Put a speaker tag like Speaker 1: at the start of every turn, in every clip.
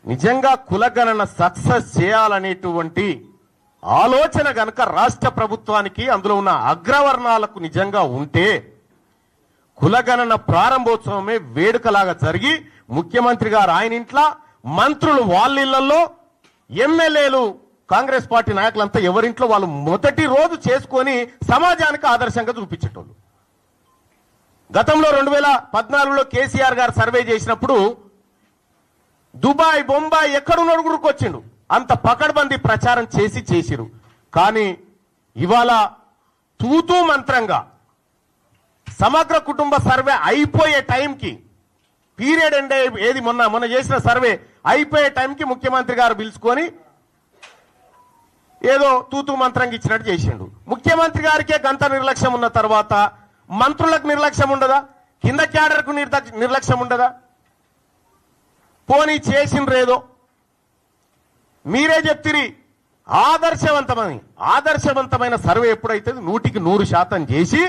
Speaker 1: నిజంగా కులగణన సక్సెస్ చేయాలనేటువంటి ఆలోచన గనక రాష్ట్ర ప్రభుత్వానికి అందులో ఉన్న అగ్రవర్ణాలకు నిజంగా ఉంటే కులగణన ప్రారంభోత్సవమే వేడుకలాగా జరిగి ముఖ్యమంత్రి గారు ఆయన ఇంట్లో, మంత్రులు వాళ్ళ ఇళ్లలో, ఎమ్మెల్యేలు కాంగ్రెస్ పార్టీ నాయకులంతా ఎవరింట్లో వాళ్ళు మొదటి రోజు చేసుకొని సమాజానికి ఆదర్శంగా చూపించేటోళ్ళు. గతంలో 2014లో కేసీఆర్ గారు సర్వే చేసినప్పుడు దుబాయ్, బొంబాయి ఎక్కడున్నాడు గుడికొచ్చిండు. అంత పకడ్బందీ ప్రచారం చేసిరు. కానీ ఇవాళ తూతూ మంత్రంగా సమగ్ర కుటుంబ సర్వే అయిపోయే టైంకి, పీరియడ్ ఎండ్ ఏది మొన్న చేసిన సర్వే అయిపోయే టైంకి ముఖ్యమంత్రి గారు పిలుచుకొని ఏదో తూతూ మంత్రంగా ఇచ్చినట్టు చేసిండు. ముఖ్యమంత్రి గారికే గంత నిర్లక్ష్యం ఉన్న తర్వాత మంత్రులకు నిర్లక్ష్యం ఉండదా? కింద క్యాడర్కు నిర్లక్ష్యం ఉండదా? పోనీ చేసిండ్రేదో మీరే చెప్తిరి ఆదర్శవంతమైన సర్వే ఎప్పుడైతే 100% చేసి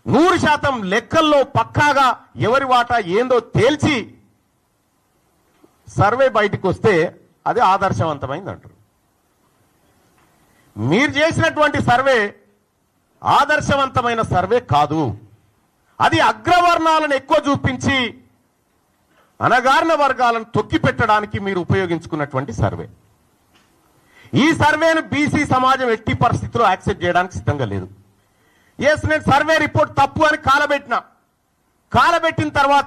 Speaker 1: 100% లెక్కల్లో పక్కాగా ఎవరి వాటా ఏందో తేల్చి సర్వే బయటికి వస్తే అది ఆదర్శవంతమైంది అంటారు. మీరు చేసినటువంటి సర్వే ఆదర్శవంతమైన సర్వే కాదు. అది అగ్రవర్ణాలను ఎక్కువ చూపించి అనగారిన వర్గాలను తొక్కి పెట్టడానికి మీరు ఉపయోగించుకున్నటువంటి సర్వే. ఈ సర్వేను బీసీ సమాజం ఎట్టి పరిస్థితుల్లో యాక్సెప్ట్ చేయడానికి సిద్ధంగా లేదు. ఎస్, నేను సర్వే రిపోర్ట్ తప్పు అని కాలబెట్టిన తర్వాత